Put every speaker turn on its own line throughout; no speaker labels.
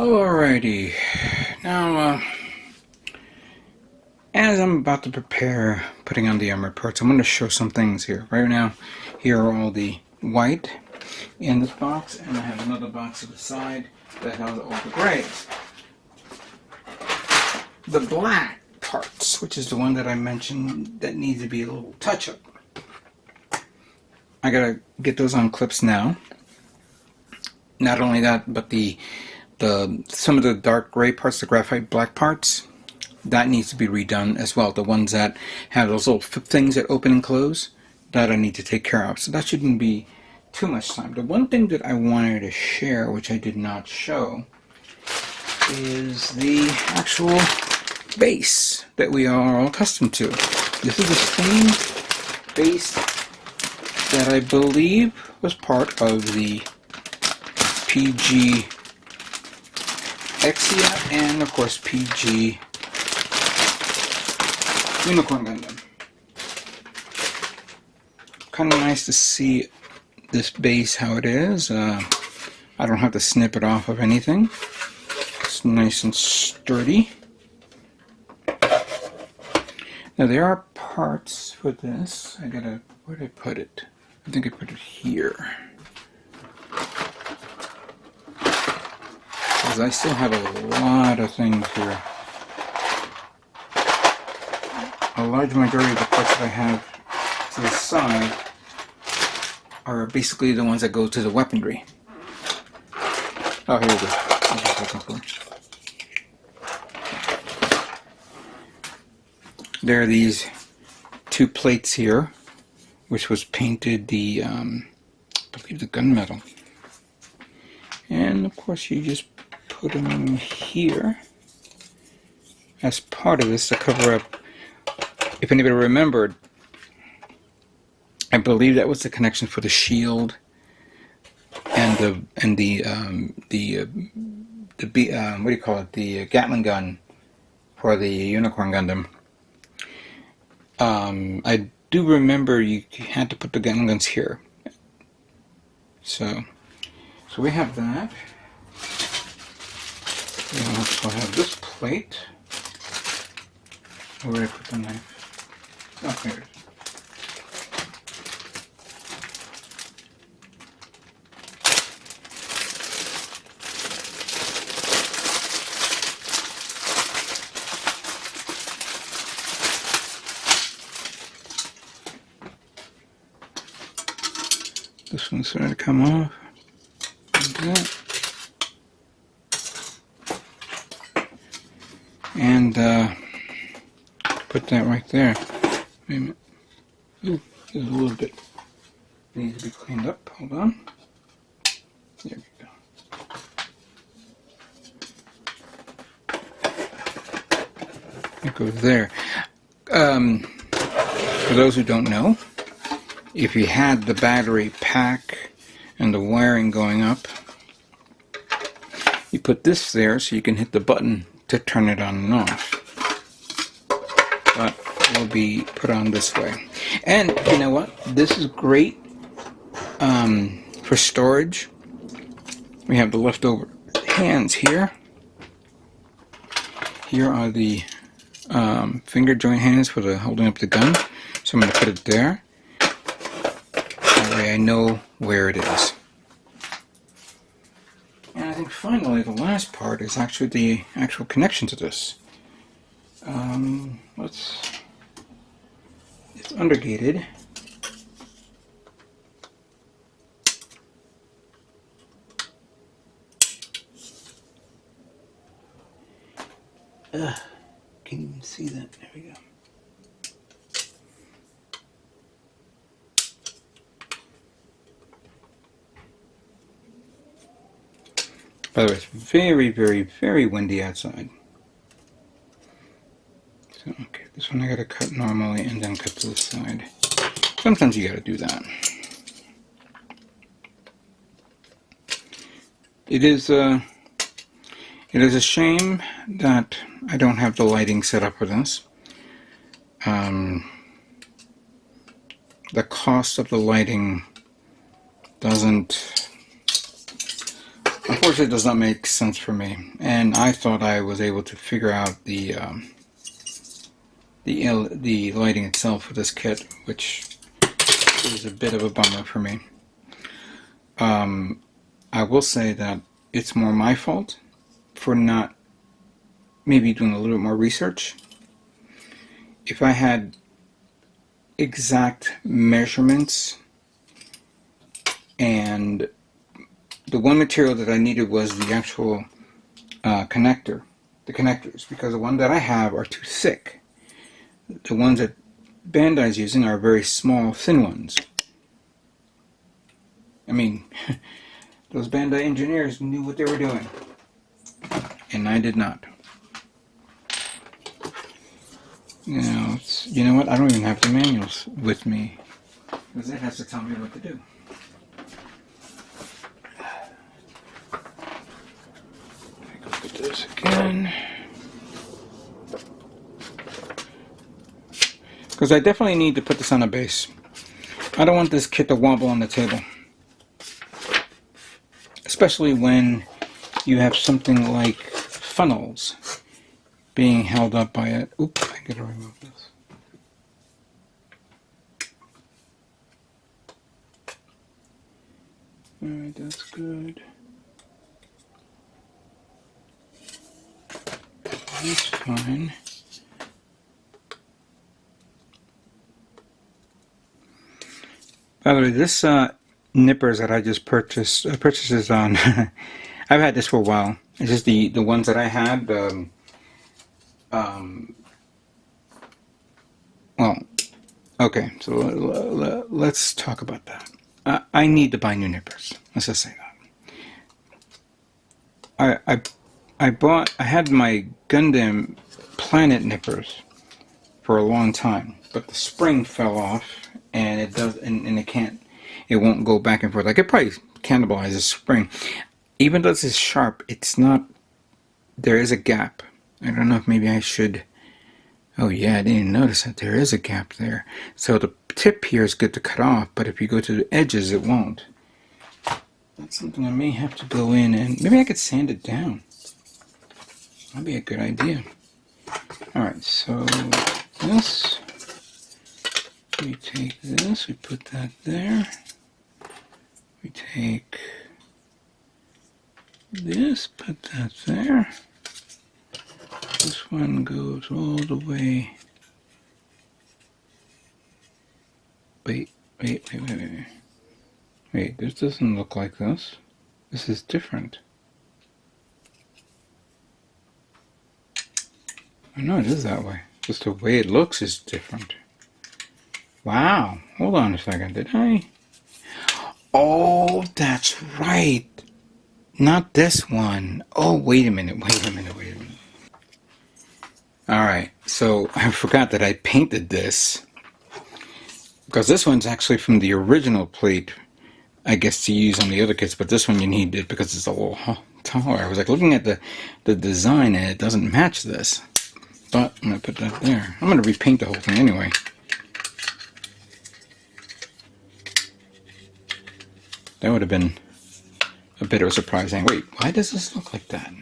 Alrighty, now as I'm about to prepare putting on the armor parts, I'm going to show some things here. Right now, here are all the white in this box, and I have another box to the side that has all the grays. The black parts, which is the one that I mentioned that needs to be a little touch-up, I gotta get those on clips now. Not only that, but some of the dark gray parts, the graphite black parts, that needs to be redone as well. The ones that have those little things that open and close, that I need to take care of. So that shouldn't be too much time. The one thing that I wanted to share, which I did not show, is the actual base that we are all accustomed to. This is the same base that I believe was part of the PG Exia and of course PG Nu Gundam. Kind of nice to see this base how it is. I don't have to snip it off of anything. It's nice and sturdy. Now there are parts for this. Where did I put it? I think I put it here. Because I still have a lot of things here. A large majority of the parts that I have to the side are basically the ones that go to the weaponry. Oh, here it is. I was just looking for it. There are these two plates here, which was painted the, I believe, the gunmetal. And of course you just put them in here as part of this to cover up. If anybody remembered, I believe that was the connection for the shield and what do you call it? The Gatling gun for the Unicorn Gundam. I do remember you had to put the Gatling guns here. So we have that. We also have this plate. Where did I put the knife? Oh, here it is. This one's starting to come off. Like that. And put that right there. Wait a minute. Ooh, there's a little bit. Needs to be cleaned up. Hold on. There we go. It goes there. For those who don't know, if you had the battery pack and the wiring going up, you put this there so you can hit the button to turn it on and off. But it will be put on this way. And you know what? This is great for storage. We have the leftover hands here. Here are the finger joint hands for the holding up the gun. So I'm going to put it there. That way I know where it is. And I think finally the last part is actually the actual connection to this. It's undergated. Can't even see that. There we go. By the way, it's very, very, very windy outside. So, okay, this one I gotta cut normally and then cut to the side. Sometimes you gotta do that. It is a shame that I don't have the lighting set up for this. The cost of the lighting doesn't unfortunately, it does not make sense for me. And I thought I was able to figure out the lighting itself with this kit, which is a bit of a bummer for me. I will say that it's more my fault for not maybe doing a little bit more research. If I had exact measurements, and the one material that I needed was the actual connectors, because the one that I have are too thick. The ones that Bandai's using are very small, thin ones. I mean, those Bandai engineers knew what they were doing, and I did not. You know what? I don't even have the manuals with me, because it has to tell me what to do. Take a look at this again, because I definitely need to put this on a base. I don't want this kit to wobble on the table, especially when you have something like funnels being held up by it. Oops, I gotta remove this. Alright, that's good. That's fine. By the way, this nippers that I just purchased, purchases on, I've had this for a while. It's just the ones that I had, well, okay, so let's talk about that. I need to buy new nippers. Let's just say that. I had my Gundam Planet nippers for a long time, but the spring fell off, and it won't go back and forth. I could probably cannibalize the spring. Even though this is sharp, it's not. There is a gap. I don't know if maybe I should. Oh yeah, I didn't even notice that there is a gap there. So the tip here is good to cut off, but if you go to the edges, it won't. That's something I may have to go in and maybe I could sand it down. That'd be a good idea. Alright, so this, we take this, we put that there. We take this, put that there. This one goes all the way. Wait, this doesn't look like this. This is different. I know it is that way. Just the way it looks is different. Wow. Hold on a second. Did I? Oh, that's right. Not this one. Oh, wait a minute. Alright, so I forgot that I painted this. Because this one's actually from the original plate, I guess, to use on the other kits, but this one you need it because it's a little taller. I was like looking at the design and it doesn't match this. But I'm going to put that there. I'm going to repaint the whole thing anyway. That would have been a bit of a surprise. Wait, why does this look like that?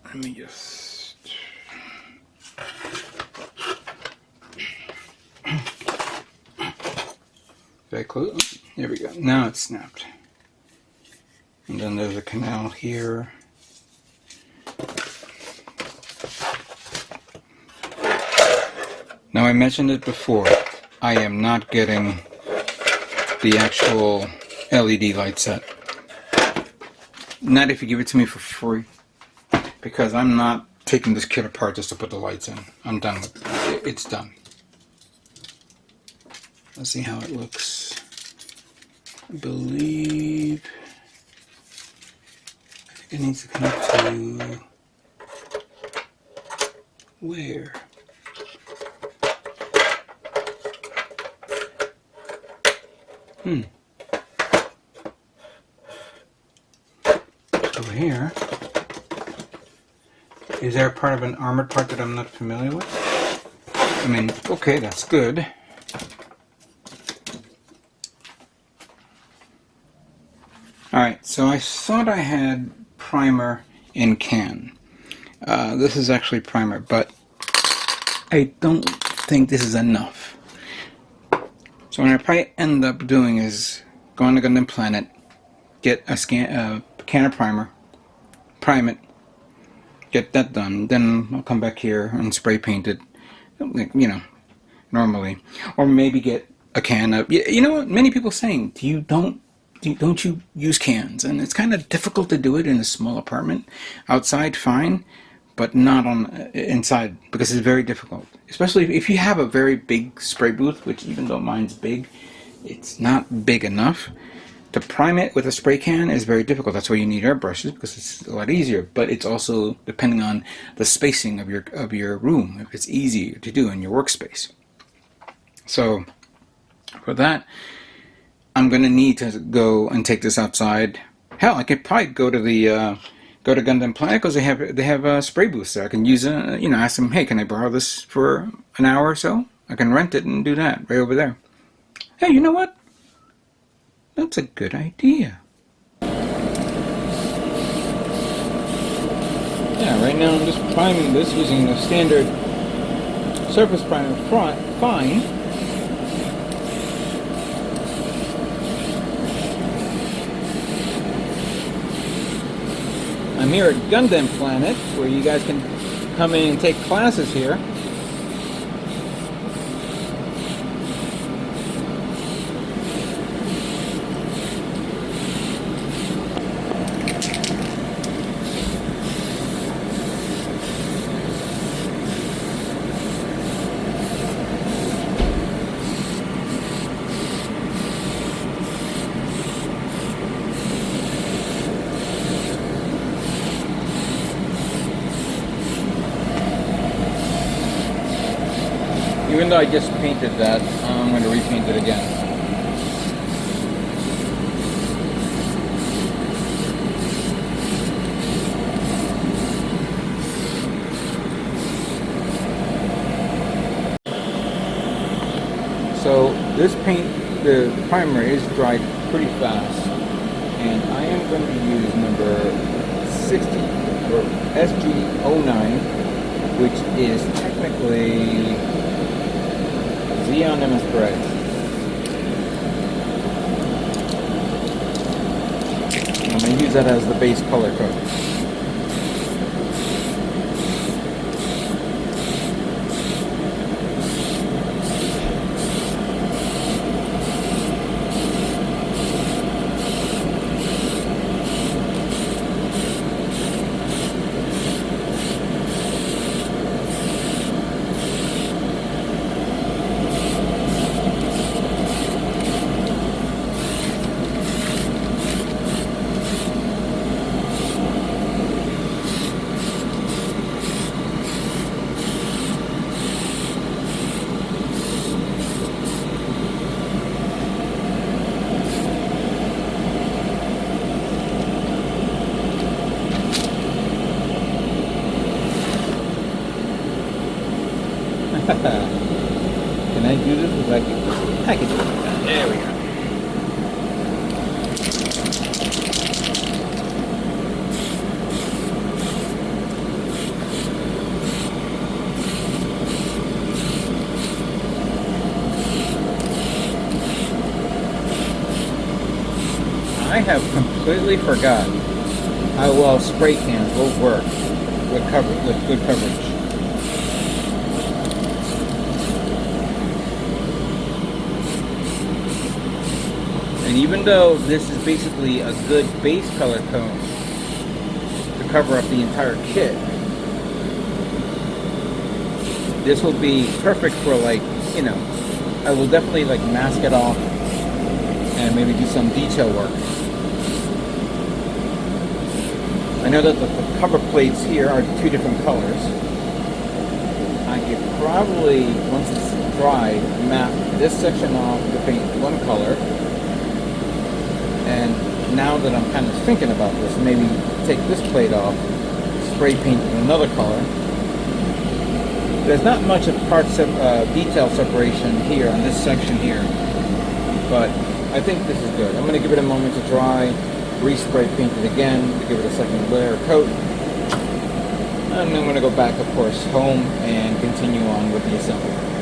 Let me just... Very close. Oh, there we go. Now it's snapped. And then there's a canal here. Now I mentioned it before. I am not getting the actual LED light set. Not if you give it to me for free. Because I'm not taking this kit apart just to put the lights in. I'm done with it. It's done. Let's see how it looks. I believe it needs to connect to where? Over here. Is there a part of an armored part that I'm not familiar with? I mean, okay, that's good. Alright, so I thought I had primer in can. This is actually primer, but I don't think this is enough. So what I probably end up doing is going to Gundam Planet, get a can of primer, prime it, get that done, then I'll come back here and spray paint it, you know, normally. Or maybe get a can of, you know what, many people saying, don't you use cans? And it's kind of difficult to do it in a small apartment. Outside, fine, but not on inside, because it's very difficult. Especially if you have a very big spray booth, which even though mine's big, it's not big enough. To prime it with a spray can is very difficult. That's why you need airbrushes, because it's a lot easier. But it's also depending on the spacing of your room, if it's easier to do in your workspace. So for that, I'm gonna need to go and take this outside. Hell, I could probably go to Gundam Planet, because they have spray booths there. I can use ask them, hey, can I borrow this for an hour or so? I can rent it and do that right over there. Hey, you know what? That's a good idea. Yeah, right now I'm just priming this using the standard surface primer fine. I'm here at Gundam Planet, where you guys can come in and take classes here. Even though I just painted that, I'm going to repaint it again. So this paint, the primer is dried pretty fast, and I am going to use number 60, or SG09, which is technically Xeon MS Gray. I'm going to use that as the base color code. Can I do this with like I can do it like that. There we go. I have completely forgot how well spray cans will work with good coverage. And even though this is basically a good base color tone to cover up the entire kit, this will be perfect for, like, you know, I will definitely like mask it off and maybe do some detail work. I know that the cover plates here are two different colors. I could probably, once it's dry, map this section off to paint one color. And now that I'm kind of thinking about this, maybe take this plate off, spray paint in another color. There's not much of detail separation here on this section here, but I think this is good. I'm going to give it a moment to dry, respray paint it again to give it a second layer coat. And then I'm going to go back, of course, home and continue on with the assembly.